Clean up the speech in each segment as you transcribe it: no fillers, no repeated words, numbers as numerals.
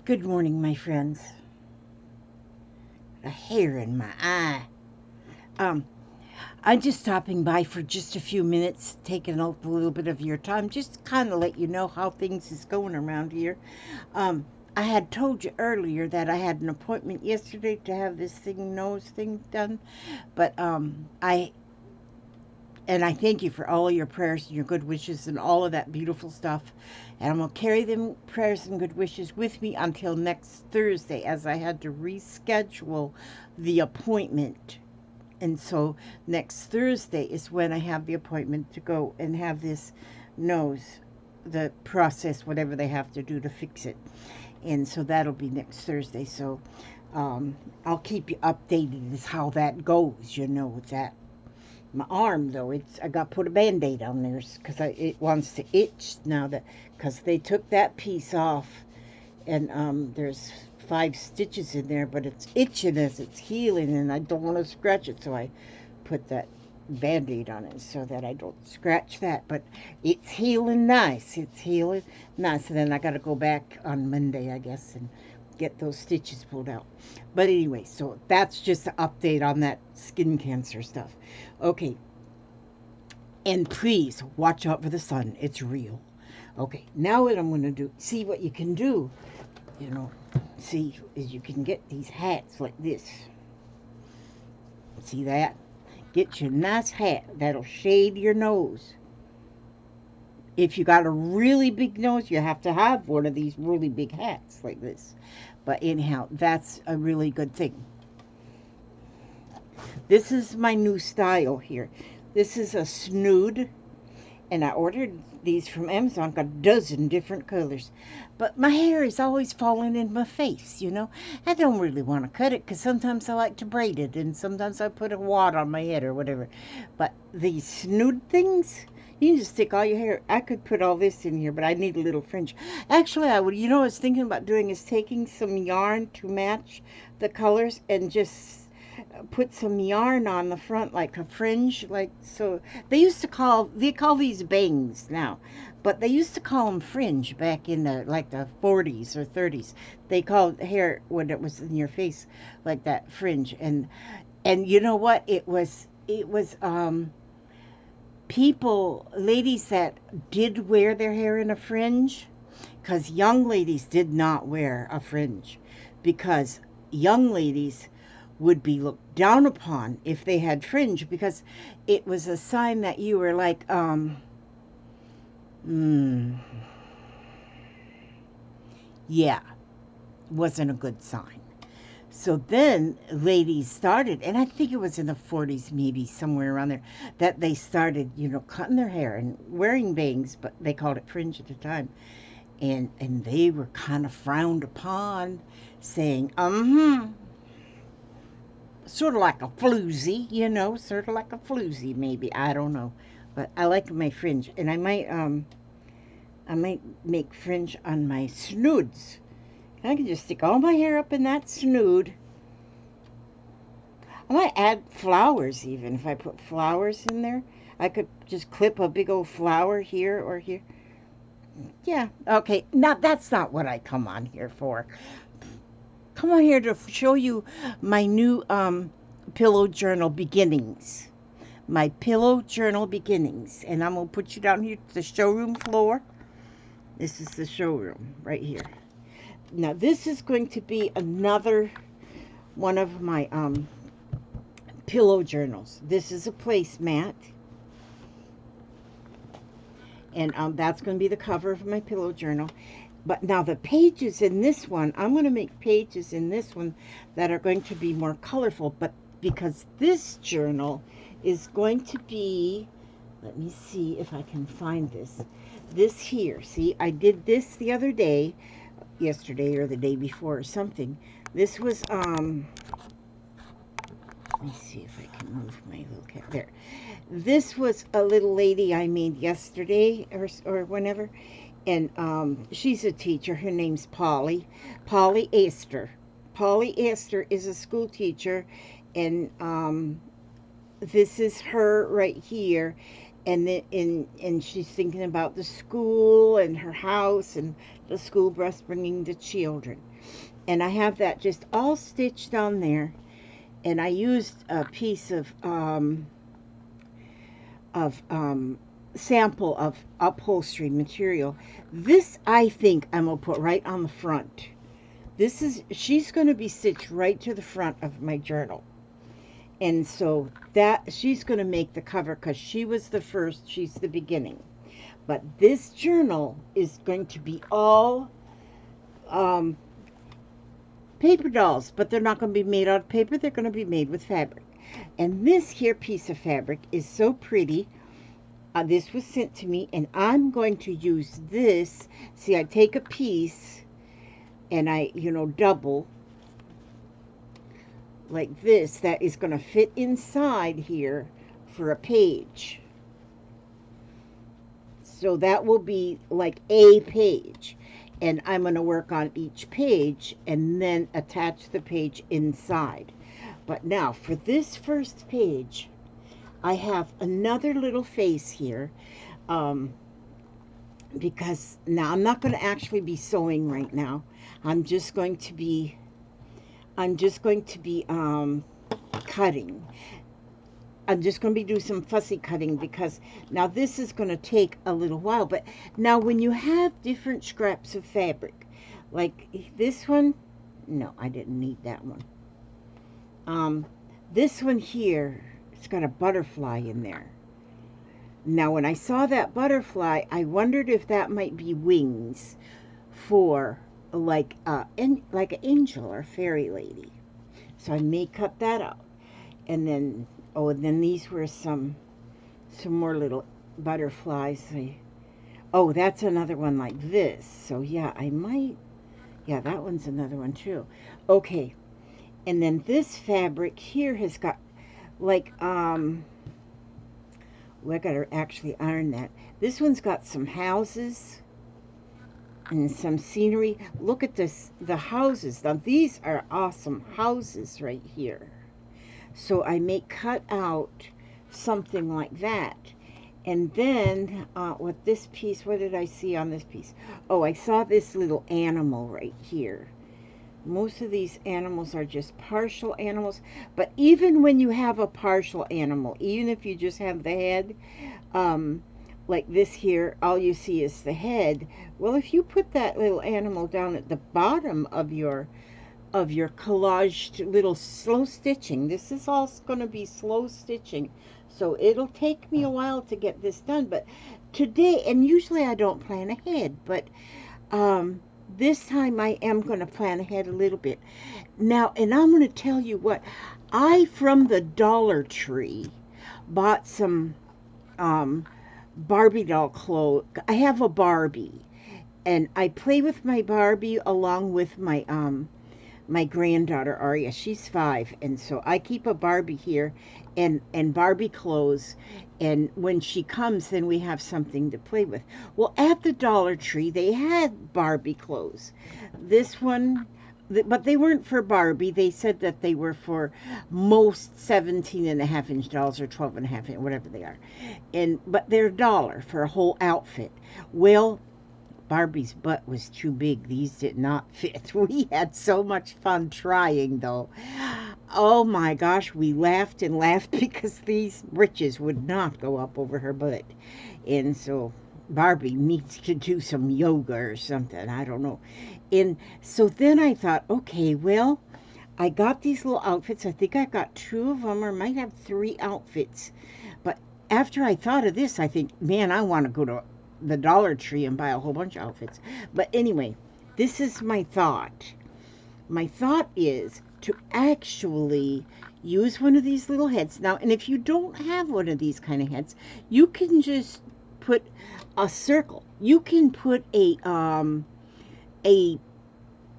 Good morning, my friends. A hair in my eye. Um, I'm just stopping by for just a few minutes, taking up a little bit of your time, just to kind of let you know how things is going around here. Um, I had told you earlier that I had an appointment yesterday to have this nose thing done, but I thank you for all of your prayers and your good wishes and all of that beautiful stuff. And I'm going to carry them prayers and good wishes with me until next Thursday, as I had to reschedule the appointment. And so next Thursday is when I have the appointment to go and have this nose, the process, whatever they have to do to fix it. And so that'll be next Thursday. So I'll keep you updated as how that goes, with that. My arm, though, I got to put a Band-Aid on there because it wants to itch now, that because they took that piece off, and there's 5 stitches in there, but it's itching as it's healing, and I don't want to scratch it, so I put that Band-Aid on it so that I don't scratch that. But it's healing nice. It's healing nice. And then I got to go back on Monday, I guess, and get those stitches pulled out. But anyway, so that's just an update on that skin cancer stuff. Okay. And please watch out for the sun. It's real. Okay, now what I'm going to do, see what you can do, see, is you can get these hats like this. See that? Get you a nice hat that'll shade your nose. If you got a really big nose, you have to have one of these really big hats like this. But anyhow, that's a really good thing. This is my new style here. This is a snood, and I ordered these from Amazon, got a dozen different colors. But my hair is always falling in my face, I don't really want to cut it because sometimes I like to braid it, and sometimes I put a wad on my head or whatever. But these snood things, you can just stick all your hair. I could put all this in here, but I need a little fringe. Actually, I would, what I was thinking about doing is taking some yarn to match the colors and just put some yarn on the front like a fringe, like, so they call these bangs now, but they used to call them fringe back in the 40s or 30s. They called hair when it was in your face like that, fringe. And you know what, it was people, ladies that did wear their hair in a fringe, because young ladies did not wear a fringe, because young ladies would be looked down upon if they had fringe, because it was a sign that you were like, yeah, wasn't a good sign. So then ladies started, and I think it was in the 40s, maybe somewhere around there, that they started, cutting their hair and wearing bangs, but they called it fringe at the time. And they were kind of frowned upon, saying, sort of like a floozy, sort of like a floozy, maybe. I don't know. But I like my fringe. And I might make fringe on my snoods. I can just stick all my hair up in that snood. I might add flowers even. If I put flowers in there, I could just clip a big old flower here or here. Yeah, okay. Now, that's not what I come on here for. Come on here to show you my new pillow journal beginnings. My pillow journal beginnings. And I'm going to put you down here to the showroom floor. This is the showroom right here. Now, this is going to be another one of my pillow journals. This is a placemat. And that's going to be the cover of my pillow journal. But now the pages in this one, I'm going to make pages in this one that are going to be more colorful. But because this journal is going to be, let me see if I can find this. This here, see, I did this the other day, yesterday or the day before or something. This was, let me see if I can move my little cat there. This was a little lady I made yesterday or whenever. And she's a teacher. Her name's Polly Astor. Polly Astor is a school teacher, and this is her right here. and then and she's thinking about the school and her house and the school bus bringing the children. And I have that just all stitched on there. And I used a piece of sample of upholstery material. This I think I'm gonna put right on the front. She's gonna be stitched right to the front of my journal. And so that she's gonna make the cover because she was the first, she's the beginning. But this journal is going to be all paper dolls, but they're not going to be made out of paper. They're going to be made with fabric. And this here piece of fabric is so pretty. This was sent to me, and I'm going to use this. See, I take a piece and I, double like this. That is going to fit inside here for a page. So that will be like a page. And I'm going to work on each page and then attach the page inside. But now for this first page, I have another little face here, because now I'm not going to actually be sewing right now. I'm just going to be cutting. I'm just going to be doing some fussy cutting because now this is going to take a little while. But now when you have different scraps of fabric, like this one, no, I didn't need that one. This one here, it's got a butterfly in there. Now when I saw that butterfly, I wondered if that might be wings for like an angel or fairy lady. So I may cut that out. And then, oh, and then these were some more little butterflies. Oh, that's another one like this. So yeah, yeah, that one's another one too. Okay. And then this fabric here has got like, well, I gotta actually iron that. This one's got some houses and some scenery. Look at this, the houses. Now these are awesome houses right here. So I may cut out something like that. And then, what did I see on this piece? Oh, I saw this little animal right here. Most of these animals are just partial animals. But even when you have a partial animal, even if you just have the head, like this here, all you see is the head. Well, if you put that little animal down at the bottom of your collaged little slow stitching. This is all going to be slow stitching. So it'll take me a while to get this done. But today, and usually I don't plan ahead, but this time I am going to plan ahead a little bit. Now, and I'm going to tell you what, I, from the Dollar Tree, bought some Barbie doll clothes. I have a Barbie, and I play with my Barbie along with my my granddaughter Aria. She's 5, and so I keep a Barbie here and Barbie clothes, and when she comes then we have something to play with. Well, at the Dollar Tree they had Barbie clothes. This one, but they weren't for Barbie. They said that they were for most 17.5-inch dolls or 12.5-inch, whatever they are, but they're $1 for a whole outfit. Well, Barbie's butt was too big. These did not fit. We had so much fun trying, though. Oh my gosh, we laughed and laughed because these breeches would not go up over her butt. And so Barbie needs to do some yoga or something. I don't know. And so then I thought, okay, well, I got these little outfits. I think I got 2 of them, or might have 3 outfits. But after I thought of this, I think, man, I want to go to the Dollar Tree and buy a whole bunch of outfits. But anyway, this is my thought. My thought is to actually use one of these little heads. Now, and if you don't have one of these kind of heads, you can just put a circle. You can put a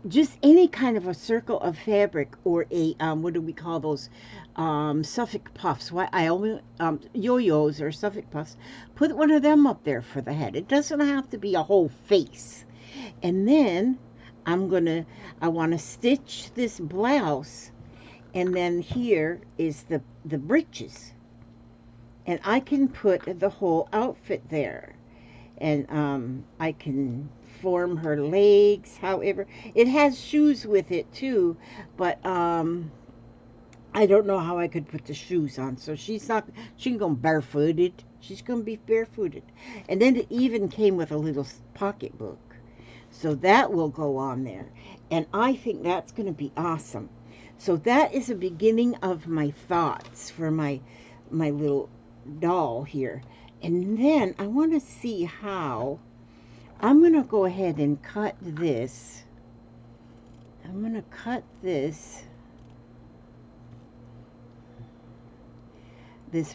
just any kind of a circle of fabric, or a what do we call those, Suffolk puffs. What I only yo-yos or Suffolk puffs. Put one of them up there for the head. It doesn't have to be a whole face. And then I want to stitch this blouse, and then here is the breeches. and I can put the whole outfit there. And I can form her legs. However, it has shoes with it too, but I don't know how I could put the shoes on. So she's not. She can go barefooted. She's gonna be barefooted, and then it even came with a little pocketbook, so that will go on there, and I think that's gonna be awesome. So that is a beginning of my thoughts for my little doll here. And then I want to see how I'm going to go ahead and cut this. I'm going to cut this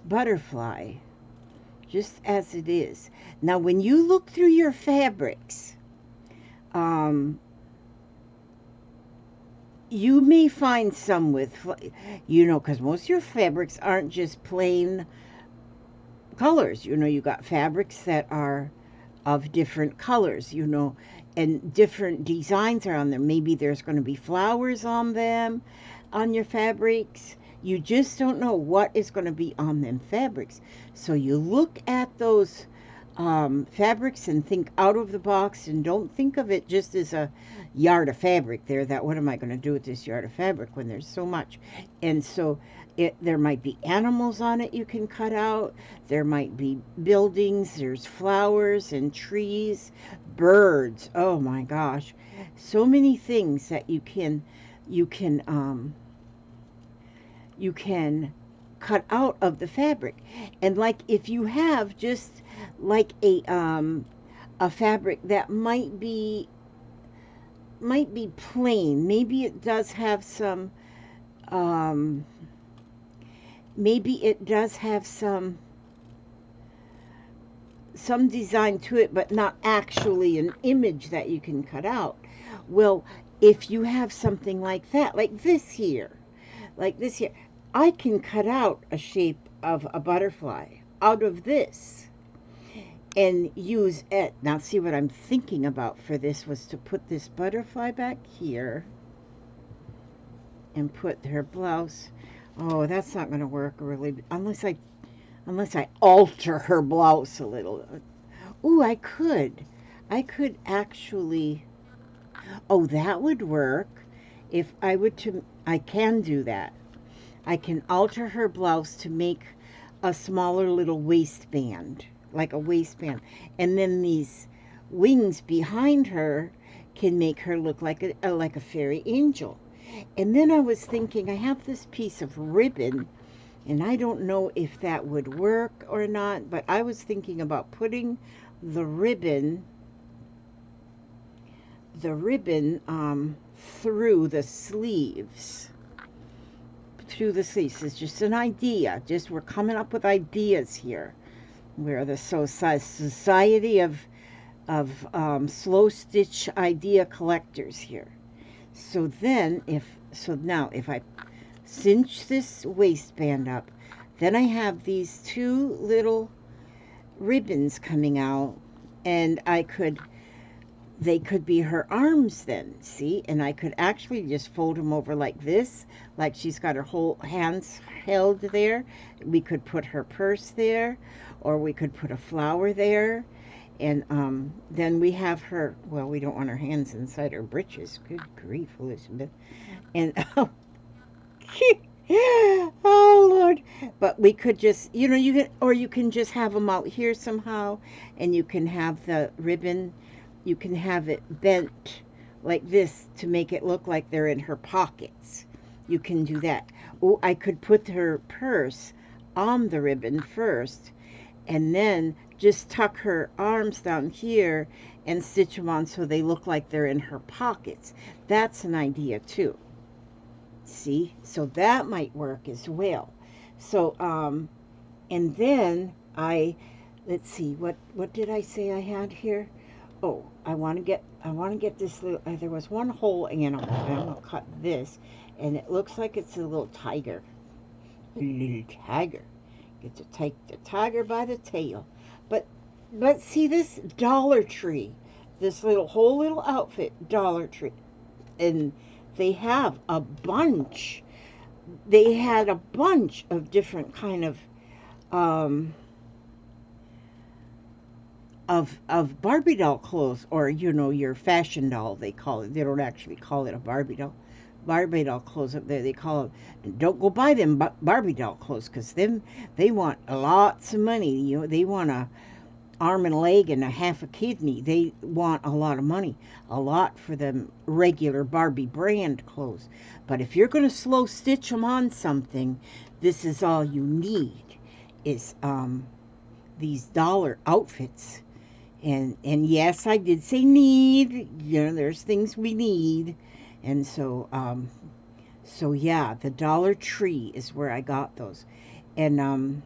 butterfly just as it is. Now when you look through your fabrics, you may find some with, because most of your fabrics aren't just plain colors. You got fabrics that are of different colors, and different designs are on them. Maybe there's going to be flowers on them, on your fabrics. You just don't know what is going to be on them fabrics. So you look at those fabrics and think out of the box, and don't think of it just as a yard of fabric there, that what am I going to do with this yard of fabric when there's so much. And so there might be animals on it you can cut out, there might be buildings, there's flowers and trees, birds, oh my gosh, so many things that you can cut out of the fabric. And like if you have just like a fabric that might be plain, maybe it does have some some design to it, but not actually an image that you can cut out. Well, if you have something like that, like this here, I can cut out a shape of a butterfly out of this and use it. Now see, what I'm thinking about for this was to put this butterfly back here and put her blouse. Oh, that's not going to work really, unless I alter her blouse a little. Ooh, I could actually, oh, that would work. If I would to, I can do that. I can alter her blouse to make a smaller little waistband, like a waistband. And then these wings behind her can make her look like a fairy angel. And then I was thinking, I have this piece of ribbon, and I don't know if that would work or not, but I was thinking about putting the ribbon through the sleeves. It's just an idea. Just, we're coming up with ideas here. We're the Society of Slow Stitch Idea Collectors here. So then, now if I cinch this waistband up, then I have these two little ribbons coming out, and they could be her arms then, see? And I could actually just fold them over like this, like she's got her whole hands held there. We could put her purse there, or we could put a flower there. And then we have her, well, we don't want her hands inside her breeches. Good grief, Elizabeth. And, oh, Lord. But we could just, you can just have them out here somehow, and you can have the ribbon, you can have it bent like this to make it look like they're in her pockets. You can do that. Oh, I could put her purse on the ribbon first, and then just tuck her arms down here and stitch them on so they look like they're in her pockets. That's an idea too. See? So that might work as well. So, and then let's see, what did I say I had here? Oh, I want to get this little, there was one whole animal, and I'm going to cut this, and it looks like it's a little tiger. A little tiger. Get to take the tiger by the tail. But see this Dollar Tree, this whole little outfit, Dollar Tree, and they have a bunch. They had a bunch of different kind of um, of Barbie doll clothes, or you know, your fashion doll, they call it. They don't actually call it a Barbie doll. Barbie doll clothes up there, they call them. Don't go buy them Barbie doll clothes, because them, they want lots of money. You know, they want a arm and a leg and a half a kidney. They want a lot of money, a lot for them regular Barbie brand clothes. But if you're going to slow stitch them on something, this is all you need, is these dollar outfits. And yes, I did say need. You know, there's things we need. And so yeah, the Dollar Tree is where I got those. And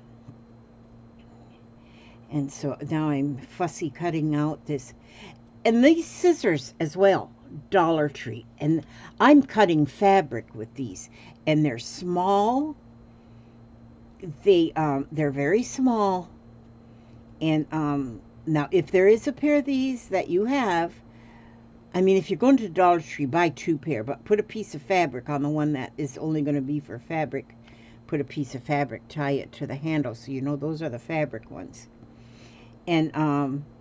so now I'm fussy cutting out this, and these scissors as well, Dollar Tree. And I'm cutting fabric with these, and they're small. They're very small. And now, if there is a pair of these that you have, I mean, if you're going to the Dollar Tree, buy 2 pair, but put a piece of fabric on the one that is only going to be for fabric. Put a piece of fabric, tie it to the handle, so you know those are the fabric ones. And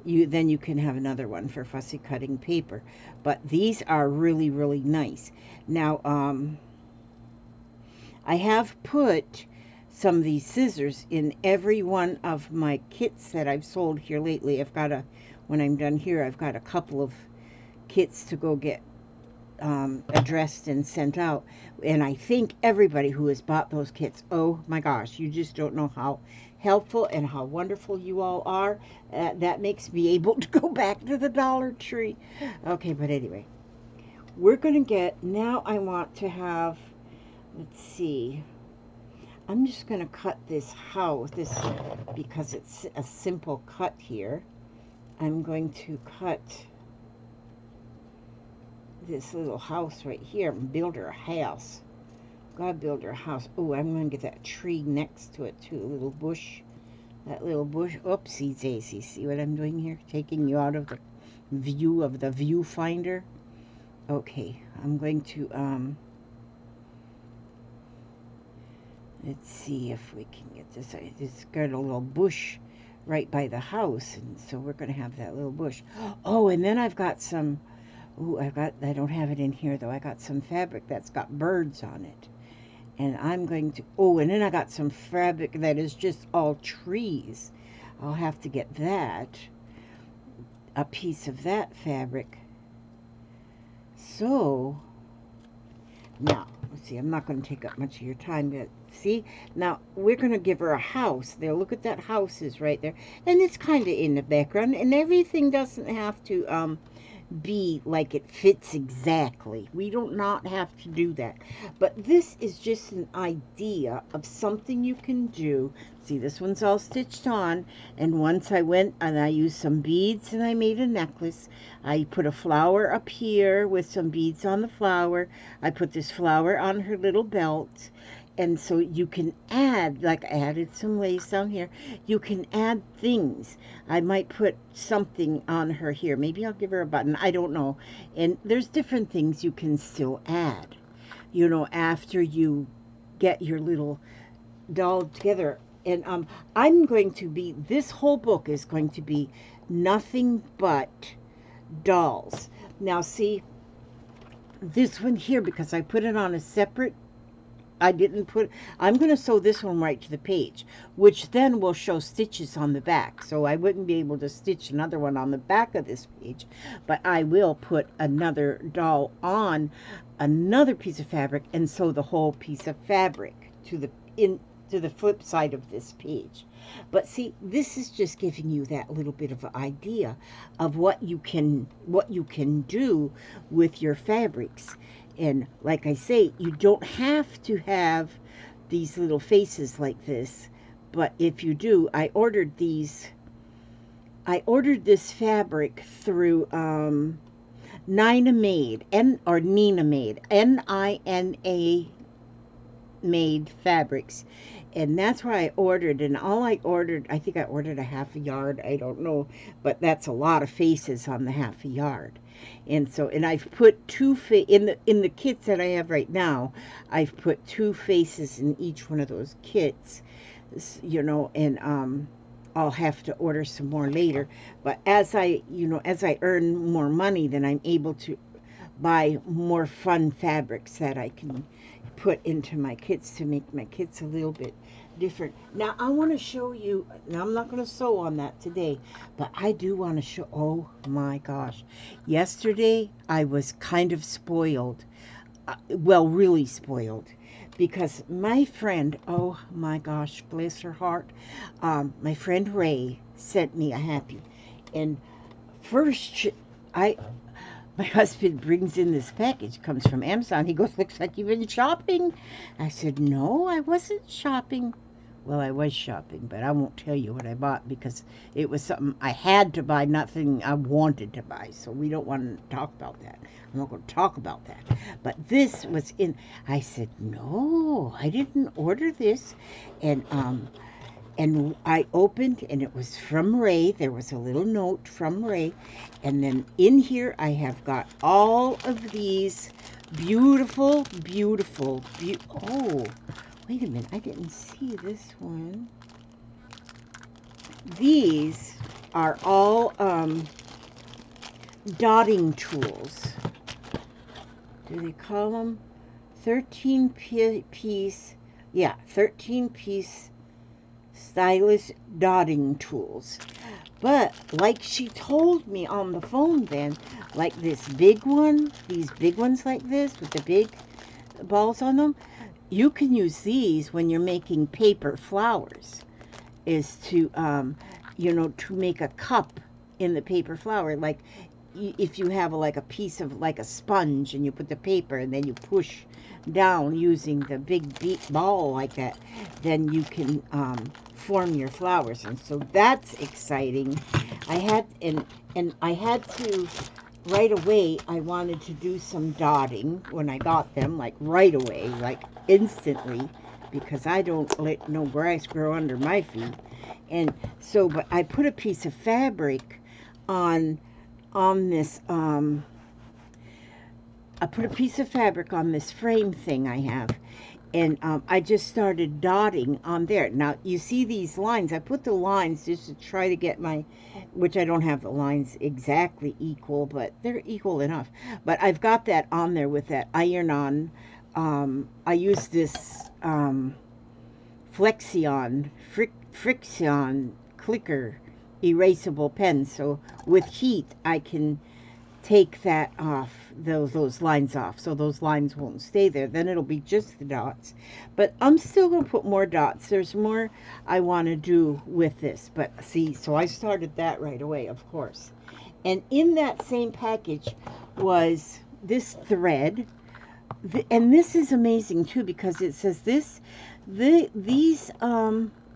then you can have another one for fussy cutting paper. But these are really, really nice. Now, I have put some of these scissors in every one of my kits that I've sold here lately. When I'm done here, I've got a couple of kits to go get addressed and sent out. And I thank everybody who has bought those kits. Oh my gosh, you just don't know how helpful and how wonderful you all are. That makes me able to go back to the Dollar Tree. Okay, but anyway, we're going to get, now I want to have, let's see, I'm just going to cut this because it's a simple cut here. I'm going to cut this little house right here and build her a house. Gotta build her a house. Oh, I'm going to get that tree next to it too, a little bush. That little bush. Oopsie daisy. See what I'm doing here? Taking you out of the view of the viewfinder. Okay, I'm going to, let's see if we can get this. I just got a little bush right by the house, and so we're going to have that little bush. Oh, and then I've got some, I don't have it in here though. I got some fabric that's got birds on it. And I'm going to, and then I got some fabric that is just all trees. I'll have to get that, a piece of that fabric. So, now, let's see, I'm not going to take up much of your time, but see, now we're going to give her a house. There, look at that house is right there. And it's kind of in the background, and everything doesn't have to be like it fits exactly. We don't not have to do that. But this is just an idea of something you can do. See, this one's all stitched on, and once I went and I used some beads and I made a necklace. I put a flower up here with some beads on the flower. I put this flower on her little belt. And so you can add, like I added some lace down here, you can add things. I might put something on her here. Maybe I'll give her a button. I don't know. And there's different things you can still add, you know, after you get your little doll together. And I'm going to be, this whole book is going to be nothing but dolls. Now see, this one here, because I put it on a separate, I'm going to sew this one right to the page, which then will show stitches on the back. So I wouldn't be able to stitch another one on the back of this page, but I will put another doll on another piece of fabric and sew the whole piece of fabric to the flip side of this page. But see, this is just giving you that little bit of an idea of what you can do with your fabrics. And like I say, you don't have to have these little faces like this, but if you do, I ordered this fabric through Nina Made, Nina Made, Nina Made Fabrics. And that's where I ordered, and all I ordered, I think I ordered a half a yard, I don't know, but that's a lot of faces on the half a yard. And so, and I've put in the kits that I have right now, I've put 2 faces in each one of those kits. you know, and I'll have to order some more later. But as I, you know, as I earn more money, then I'm able to buy more fun fabrics that I can put into my kits to make my kits a little bit different. Now I want to show you, now I'm not going to sew on that today, but I do want to show, oh my gosh. Yesterday I was kind of spoiled. Well, really spoiled, because my friend, oh my gosh, bless her heart, my friend Ray sent me a happy. And first, I my husband brings in this package, comes from Amazon. He goes, looks like you've been shopping. I said, no, I wasn't shopping. Well, I was shopping, but I won't tell you what I bought because it was something I had to buy, nothing I wanted to buy. So we don't want to talk about that. I'm not going to talk about that. But this was in, I said, no, I didn't order this. And I opened, and it was from Ray. There was a little note from Ray. And then in here, I have got all of these beautiful, oh, wait a minute. I didn't see this one. These are all dotting tools. Do they call them 13-piece? Yeah, 13-piece stylus dotting tools. But like she told me on the phone then, like this big one, these big ones like this with the big balls on them, you can use these when you're making paper flowers, is to you know, to make a cup in the paper flower. Like if you have like a piece of like a sponge and you put the paper and then you push down using the big ball like that, then you can form your flowers. And so that's exciting. I had and I had to right away. I wanted to do some dotting when I got them, like right away, like instantly, because I don't let no grass grow under my feet. And so, but I put a piece of fabric on this I put a piece of fabric on this frame thing I have, and I just started dotting on there. Now you see these lines. I put the lines just to try to get my, which I don't have the lines exactly equal, but they're equal enough. But I've got that on there with that iron-on. I use this Frixion clicker erasable pen, so with heat I can take that off, those lines off, so those lines won't stay there. Then it'll be just the dots. But I'm still going to put more dots. There's more I want to do with this. But see, so I started that right away, of course. And in that same package was this thread. And this is amazing too, because it says these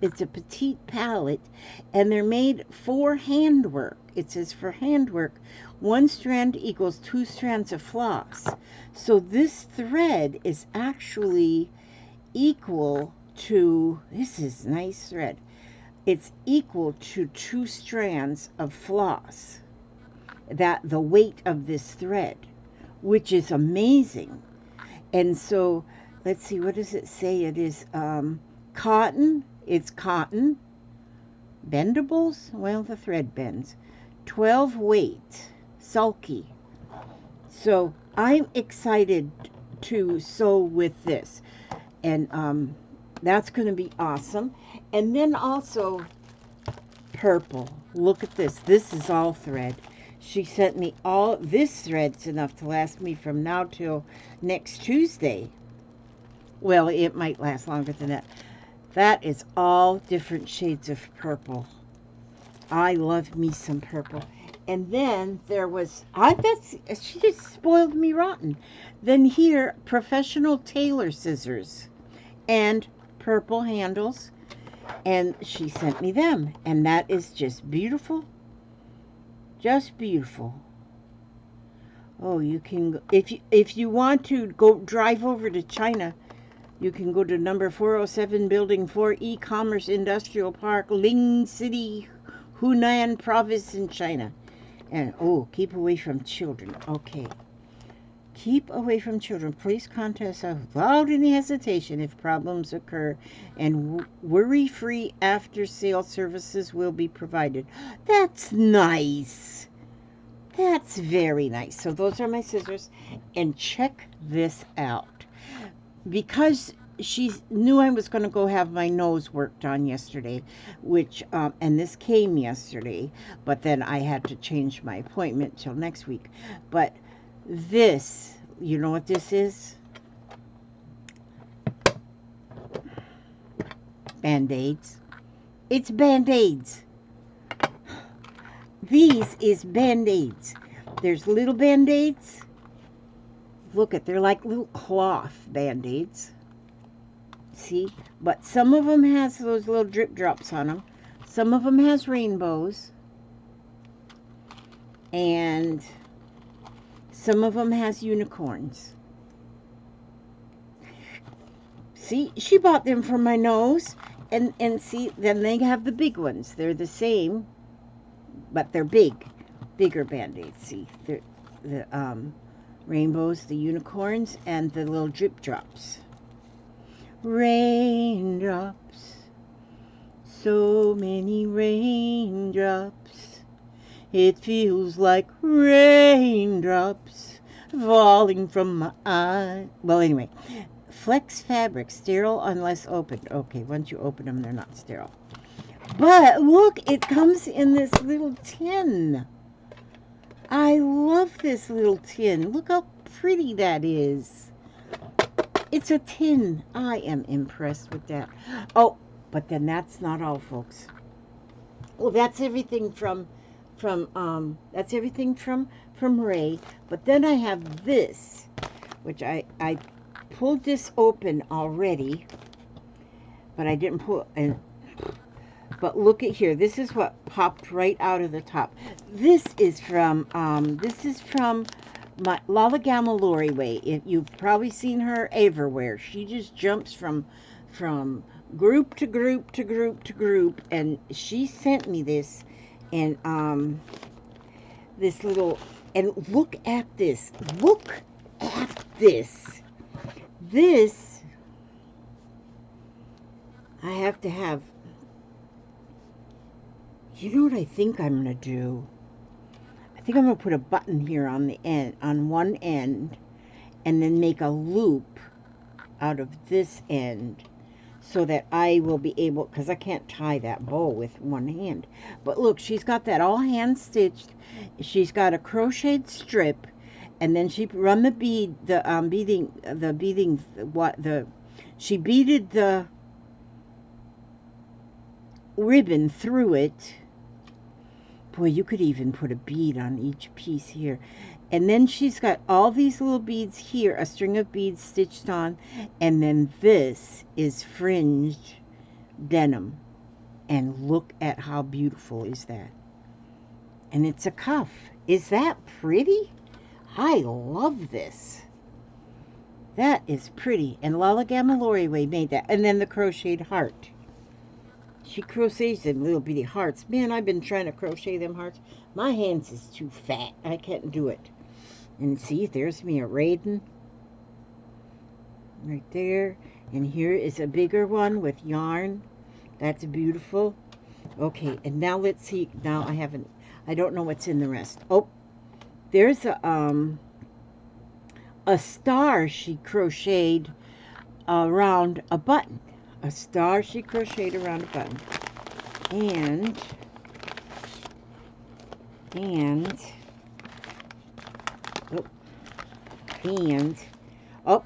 it's a petite palette, and they're made for handwork. It says for handwork, 1 strand equals 2 strands of floss. So this thread is actually equal to, this is nice thread, it's equal to 2 strands of floss, that the weight of this thread, which is amazing. And so let's see, what does it say? It is cotton. It's cotton. Bendables? Well, the thread bends. 12 weight. Sulky. So I'm excited to sew with this. And that's going to be awesome. And then also purple. Look at this. This is all thread. She sent me all, this thread's enough to last me from now till next Tuesday. Well, it might last longer than that. That is all different shades of purple. I love me some purple. And then there was, I bet she just spoiled me rotten. Then here, professional tailor scissors and purple handles. And she sent me them. And that is just beautiful. Just beautiful. Oh, you can, if you want to go drive over to China, you can go to number 407 Building 4 E-Commerce Industrial Park, Ling City, Hunan Province in China. And, oh, keep away from children. Okay. Keep away from children. Please contact us without any hesitation if problems occur, and worry-free after-sale services will be provided. That's nice. That's very nice. So those are my scissors. And check this out. Because she knew I was going to go have my nose worked on yesterday, which, and this came yesterday, but then I had to change my appointment till next week. But this, you know what this is? Band-Aids. It's Band-Aids. These is Band-Aids. There's little Band-Aids. Look at, they're like little cloth Band-Aids. See? But some of them has those little drip drops on them. Some of them has rainbows. And some of them has unicorns. See, she bought them for my nose. And see, then they have the big ones. They're the same, but they're big. Bigger Band-Aids. See, they're the rainbows, the unicorns, and the little drip drops. Raindrops, so many raindrops. It feels like raindrops falling from my eye. Well, anyway, Flex Fabric, sterile unless opened. Okay, once you open them, they're not sterile. But look, it comes in this little tin. I love this little tin. Look how pretty that is. It's a tin. I am impressed with that. Oh, but then that's not all, folks. Well, that's everything from Ray. But then I have this, which I pulled this open already, but I didn't pull and. But look at here. This is what popped right out of the top. This is from my Lala Gamma Lori Way. You've probably seen her everywhere. She just jumps from group to group to group to group, and she sent me this, and this little, and look at this. Look at this. This I have to have. You know what I think I'm going to do? I think I'm going to put a button here on the end, on one end, and then make a loop out of this end so that I will be able, because I can't tie that bow with one hand. But look, she's got that all hand stitched. She's got a crocheted strip, and then she run the bead, she beaded the ribbon through it. Boy, you could even put a bead on each piece here. And then she's got all these little beads here, a string of beads stitched on. And then this is fringed denim. And look at how beautiful is that. And it's a cuff. Is that pretty? I love this. That is pretty. And Lala Gamma Lori Way made that. And then the crocheted heart. She crochets them little bitty hearts. Man, I've been trying to crochet them hearts. My hands is too fat. I can't do it. And see, there's me a Raiden. Right there. And here is a bigger one with yarn. That's beautiful. Okay, and now let's see. Now I don't know what's in the rest. Oh, there's a star she crocheted around a button. A star she crocheted around a button. And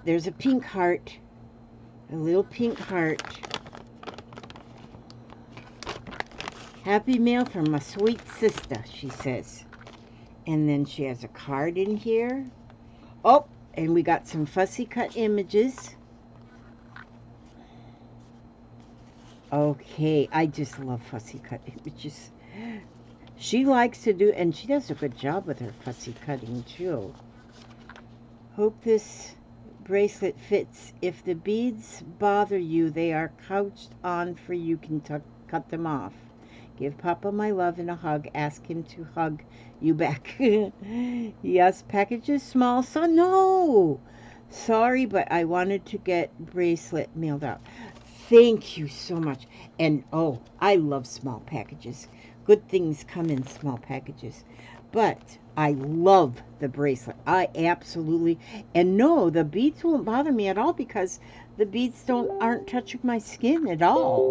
there's a pink heart. A little pink heart. Happy mail from my sweet sister, she says. And then she has a card in here. Oh, and we got some fussy cut images. Okay, I just love fussy cut images. She likes to do, and she does a good job with her fussy cutting too. Hope this bracelet fits. If the beads bother you, they are couched on for you. Can cut them off. Give Papa my love and a hug. Ask him to hug you back. Yes, package is small, so no. Sorry, but I wanted to get bracelet mailed out. Thank you so much. And oh, I love small packages. Good things come in small packages. But I love the bracelet. I absolutely, and no, the beads won't bother me at all because the beads aren't touching my skin at all.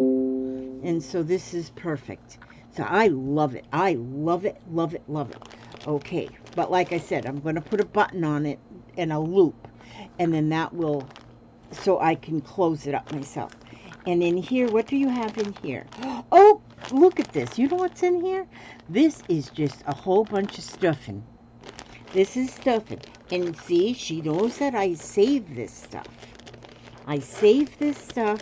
And so this is perfect. So I love it. I love it, love it, love it. Okay, but like I said, I'm going to put a button on it and a loop, and then that will, so I can close it up myself. And in here, what do you have in here? Oh, look at this. You know what's in here? This is just a whole bunch of stuffing. This is stuffing. And see, she knows that I save this stuff. I save this stuff.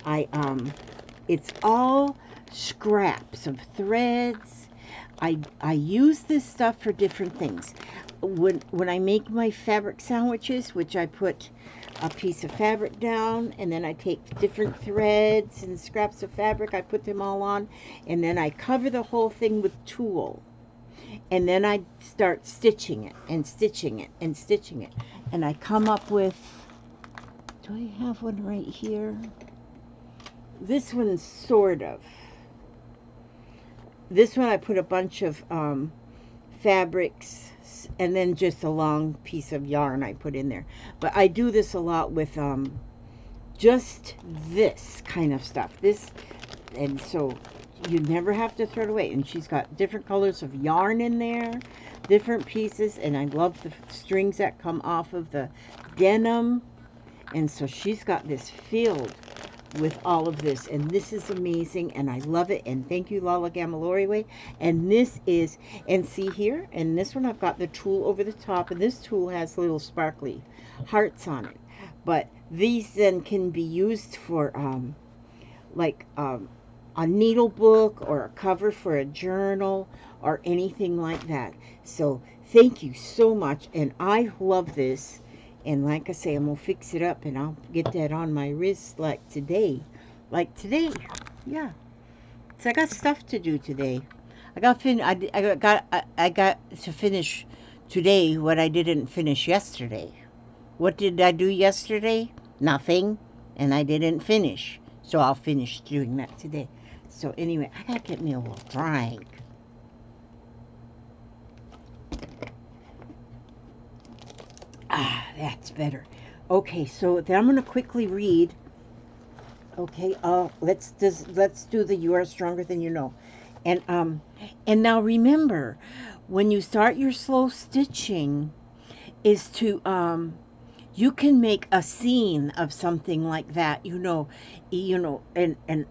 It's all scraps of threads. I use this stuff for different things. When I make my fabric sandwiches, which I put a piece of fabric down, and then I take different threads and scraps of fabric, I put them all on, and then I cover the whole thing with tulle, and then I start stitching it and stitching it and stitching it, and I come up with, do I have one right here? This one's sort of, this one I put a bunch of fabrics and then just a long piece of yarn I put in there. But I do this a lot with just this kind of stuff. This, and so you never have to throw it away. And she's got different colors of yarn in there, different pieces, and I love the strings that come off of the denim. And so she's got this filled with all of this, and this is amazing, and I love it. And thank you, Lala Gamaloriway. And this is, and see here, and this one I've got the tulle over the top, and this tulle has little sparkly hearts on it. But these then can be used for like a needle book or a cover for a journal or anything like that. So thank you so much, and I love this. And like I say, I'm going to fix it up, and I'll get that on my wrist like today. Like today. Yeah. So I got stuff to do today. I got to finish today what I didn't finish yesterday. What did I do yesterday? Nothing. And I didn't finish. So I'll finish doing that today. So anyway, I got to get me a little drink. Ah, that's better. Okay, so then I'm going to quickly read. Okay, let's do the You Are Stronger Than You Know. And now remember, when you start your slow stitching, is to you can make a scene of something like that, and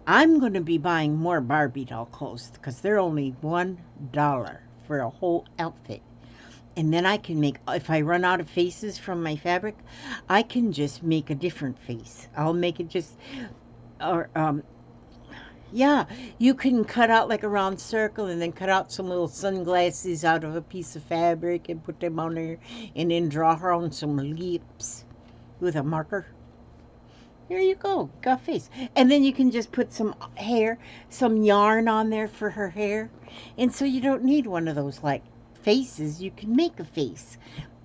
I'm going to be buying more Barbie doll clothes because they're only $1 for a whole outfit. And then I can make, if I run out of faces from my fabric, I can just make a different face. I'll make it just, or, yeah, you can cut out like a round circle and then cut out some little sunglasses out of a piece of fabric and put them on there, and then draw her on some lips with a marker. There you go, got a face. And then you can just put some hair, some yarn on there for her hair. And so you don't need one of those like faces. You can make a face,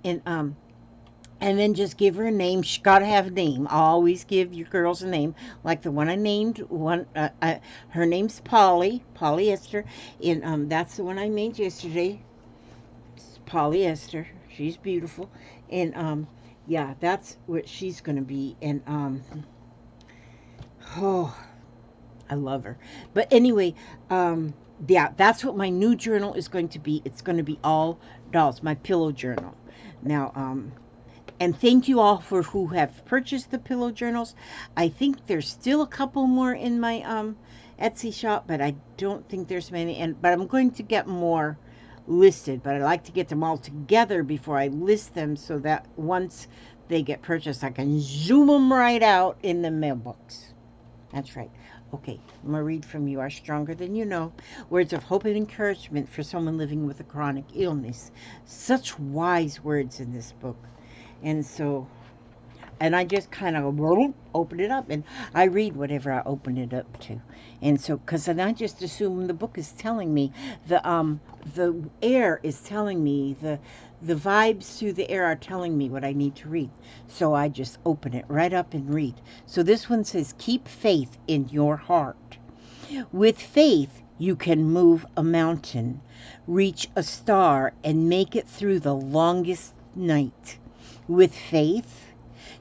and then just give her a name. She gotta have a name. Always give your girls a name, like the one I named. Her name's Polly Esther, and that's the one I made yesterday. It's Polly Esther. She's beautiful, and yeah, that's what she's gonna be. And oh, I love her. But anyway, yeah, that's what my new journal is going to be. It's going to be all dolls, my pillow journal. Now, and thank you all for who have purchased the pillow journals. I think there's still a couple more in my Etsy shop, but I don't think there's many. But I'm going to get more listed, but I like to get them all together before I list them, so that once they get purchased, I can zoom them right out in the mailbox. That's right. Okay, I'm going to read from You Are Stronger Than You Know. Words of hope and encouragement for someone living with a chronic illness. Such wise words in this book. And so, and I just kind of open it up, and I read whatever I open it up to. And so, because then I just assume the book is telling me, the air is telling me, the vibes through the air are telling me what I need to read. So I just open it right up and read. So this one says, keep faith in your heart. With faith, you can move a mountain, reach a star, and make it through the longest night. With faith,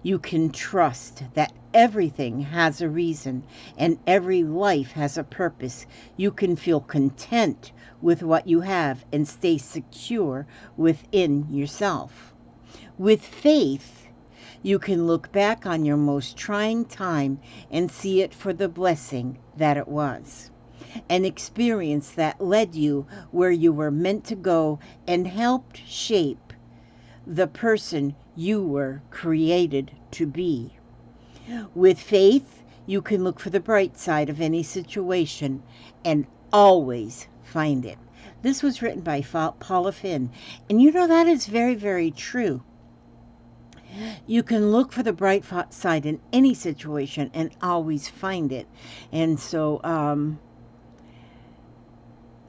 you can trust that everything has a reason and every life has a purpose. You can feel content with what you have and stay secure within yourself. With faith, you can look back on your most trying time and see it for the blessing that it was. An experience that led you where you were meant to go and helped shape the person you were created to be. With faith, you can look for the bright side of any situation and always find it. This was written by Paula Finn. And you know, that is very, very true. You can look for the bright side in any situation and always find it. And so,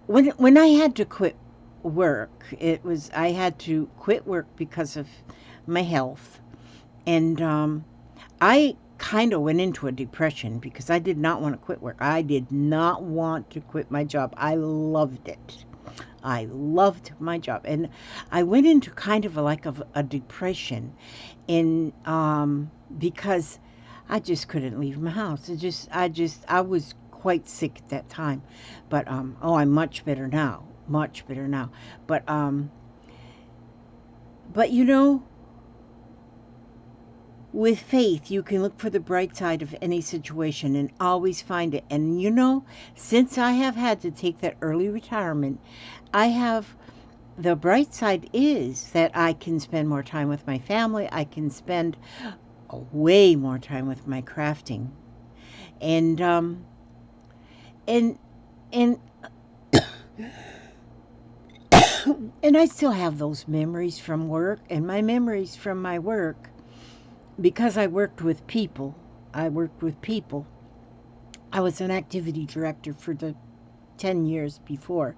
when I had to quit work, I had to quit work because of my health. And I kind of went into a depression because I did not want to quit work. I did not want to quit my job. I loved it. I loved my job. And I went into kind of a depression because I just couldn't leave my house. I was quite sick at that time. But I'm much better now. Much better now. But you know, with faith, you can look for the bright side of any situation and always find it. And you know, since I have had to take that early retirement, the bright side is that I can spend more time with my family. I can spend way more time with my crafting. And and I still have those memories from work, and my memories from my work, because I worked with people. I was an activity director for the 10 years before.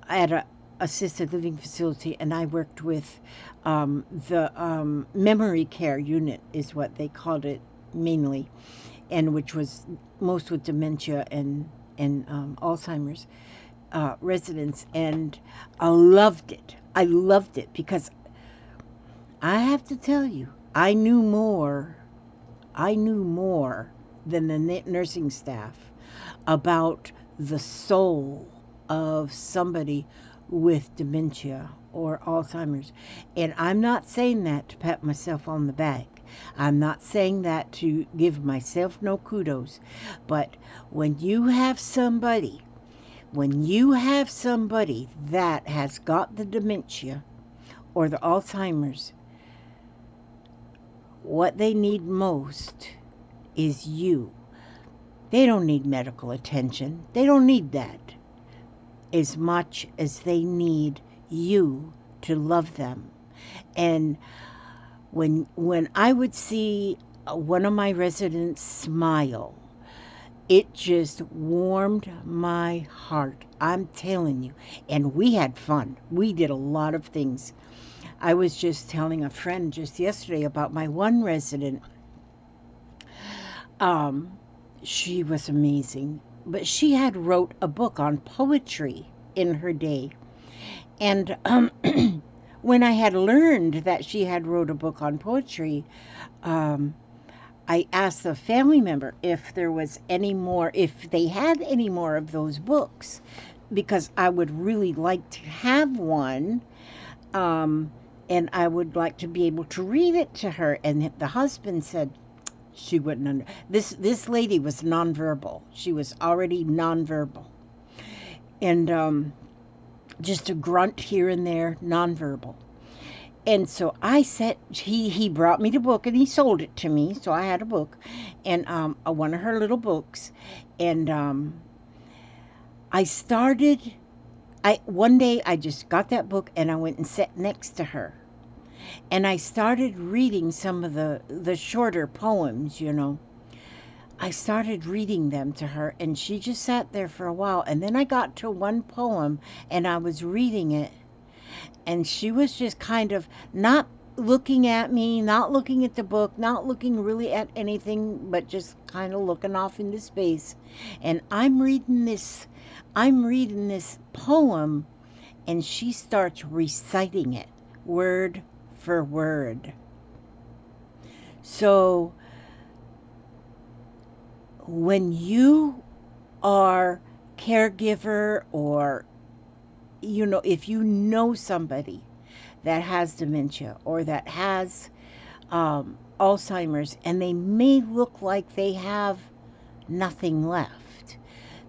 I had an assisted living facility, and I worked with the memory care unit is what they called it mainly, and which was most with dementia and Alzheimer's residents. And I loved it. I loved it because I have to tell you, I knew more than the nursing staff about the soul of somebody with dementia or Alzheimer's. And I'm not saying that to pat myself on the back. I'm not saying that to give myself no kudos. But when you have somebody that has got the dementia or the Alzheimer's, what they need most is you. They don't need medical attention. They don't need that as much as they need you to love them. And when I would see one of my residents smile, it just warmed my heart. I'm telling you. And we had fun. We did a lot of things. I was just telling a friend just yesterday about my one resident. She was amazing. But she had wrote a book on poetry in her day. And when I had learned that she had wrote a book on poetry, I asked a family member if there was any more, if they had any more of those books, because I would really like to have one, and I would like to be able to read it to her. And the husband said she wouldn't this lady was nonverbal. She was already nonverbal. And just a grunt here and there, nonverbal. And so I said, he brought me the book and he sold it to me. So I had a book and one of her little books. And one day I just got that book and I went and sat next to her. And I started reading some of the shorter poems, you know. I started reading them to her, and she just sat there for a while. And then I got to one poem, and I was reading it, and she was just kind of not looking at me, not looking at the book, not looking really at anything, but just kind of looking off into space. And I'm reading this poem, and she starts reciting it word for word. So when you are caregiver, or you know, if you know somebody that has dementia or that has Alzheimer's, and they may look like they have nothing left,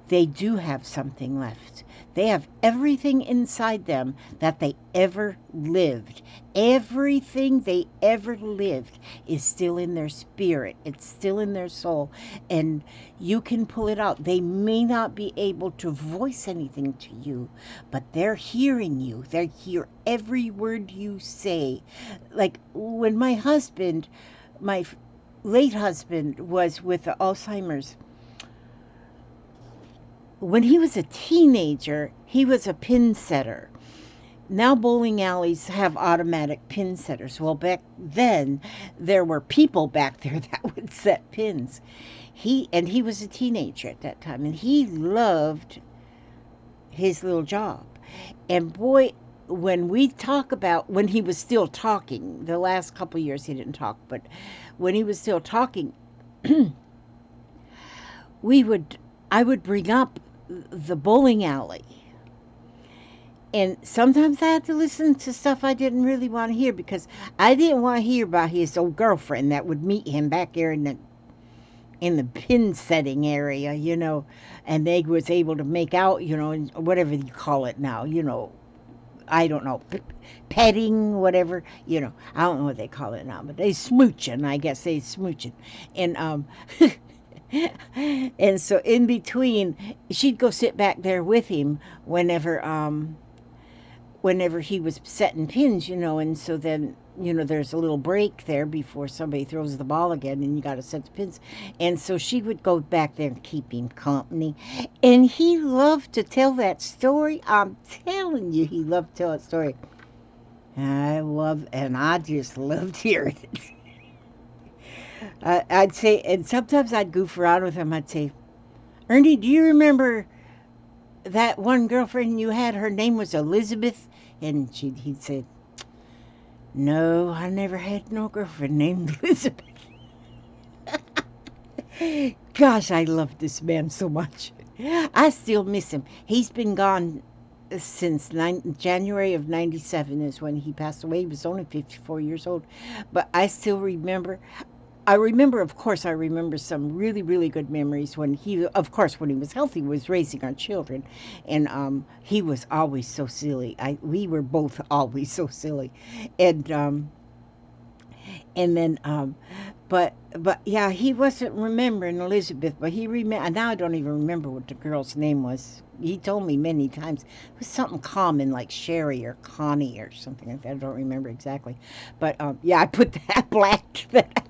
they do have something left. They have everything inside them that they ever lived. Everything they ever lived is still in their spirit. It's still in their soul. And you can pull it out. They may not be able to voice anything to you, but they're hearing you. They hear every word you say. Like when my husband, my late husband, was with the Alzheimer's, when he was a teenager, he was a pin setter. Now bowling alleys have automatic pin setters. Well, back then, there were people back there that would set pins. He was a teenager at that time, and he loved his little job. And boy, when we talk about when he was still talking, the last couple years he didn't talk, but when he was still talking, I would bring up the bowling alley. And sometimes I had to listen to stuff I didn't really want to hear, because I didn't want to hear about his old girlfriend that would meet him back there in the pin setting area, you know, and they was able to make out, you know, whatever you call it now, you know, I don't know, petting, whatever, you know, I don't know what they call it now, but they smooching, I guess they smooching. And and so in between, she'd go sit back there with him whenever he was setting pins, you know. And so then, you know, there's a little break there before somebody throws the ball again, and you got to set the pins. And so she would go back there and keep him company. And he loved to tell that story. I'm telling you, he loved to tell that story. And I just loved hearing it. I'd say, and sometimes I'd goof around with him. I'd say, Ernie, do you remember that one girlfriend you had? Her name was Elizabeth. And he'd say, no, I never had no girlfriend named Elizabeth. Gosh, I love this man so much. I still miss him. He's been gone since January of 97 is when he passed away. He was only 54 years old. But I still remember... of course, I remember some really, really good memories when he was healthy, was raising our children. And he was always so silly. We were both always so silly. But yeah, he wasn't remembering Elizabeth, but he remember. Now I don't even remember what the girl's name was. He told me many times. It was something common like Sherry or Connie or something like that. I don't remember exactly. But yeah, I put that, blacked that out.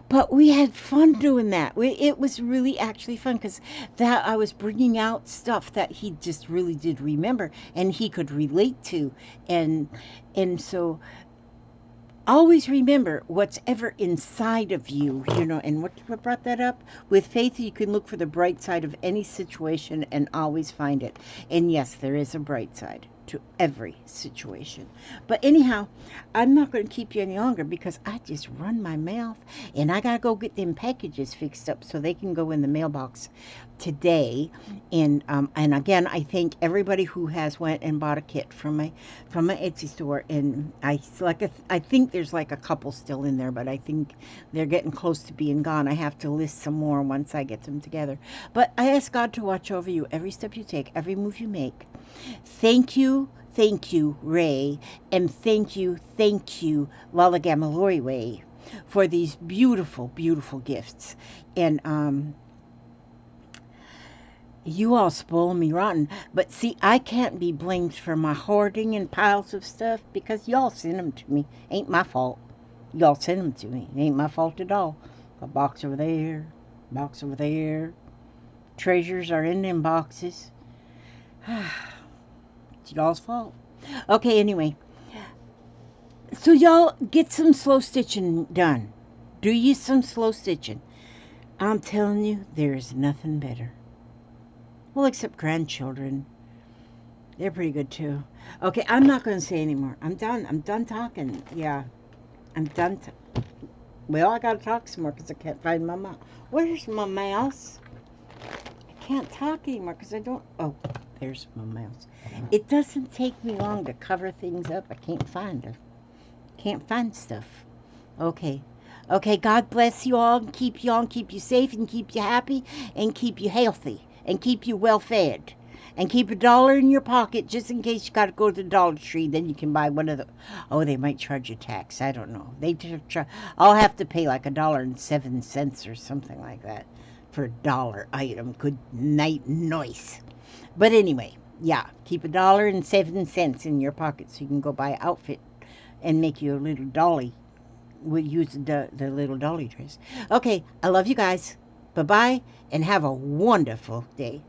But we had fun doing that. It was really actually fun, because that I was bringing out stuff that he just really did remember and he could relate to. And so always remember what's ever inside of you, you know. And what brought that up? With faith, you can look for the bright side of any situation and always find it. And yes, there is a bright side to every situation. But anyhow, I'm not going to keep you any longer, because I just run my mouth, and I got to go get them packages fixed up so they can go in the mailbox today. And again, I thank everybody who has went and bought a kit from my Etsy store. And I think there's like a couple still in there, but I think they're getting close to being gone. I have to list some more once I get them together. But I ask God to watch over you every step you take, every move you make. Thank you, Ray, and thank you, Lala Gamaloriway, for these beautiful, beautiful gifts. And You all spoil me rotten. But see, I can't be blamed for my hoarding and piles of stuff because y'all sent them to me. Ain't my fault. Y'all sent them to me. Ain't my fault at all. A box over there, box over there. Treasures are in them boxes. It's y'all's fault. Okay, anyway. So y'all get some slow stitching done. Do you some slow stitching. I'm telling you, there is nothing better. Well, except grandchildren. They're pretty good too. Okay, I'm not going to say anymore. I'm done. I'm done talking. Yeah, I'm done. Well, I got to talk some more because I can't find my mouse. Where's my mouse? I can't talk anymore because I don't. Oh, there's my mouse. It doesn't take me long to cover things up. I can't find her. Can't find stuff. Okay. Okay, God bless you all and keep you safe and keep you happy and keep you healthy and keep you well fed. And keep $1 in your pocket just in case you got to go to the Dollar Tree. Then you can buy one of the. Oh, they might charge you tax. I don't know. I'll have to pay like $1.07 or something like that for a dollar item. Good night, noise. But anyway, yeah, keep $1.07 in your pocket so you can go buy an outfit and make you a little dolly. We'll use the little dolly dress. Okay, I love you guys. Bye bye, and have a wonderful day.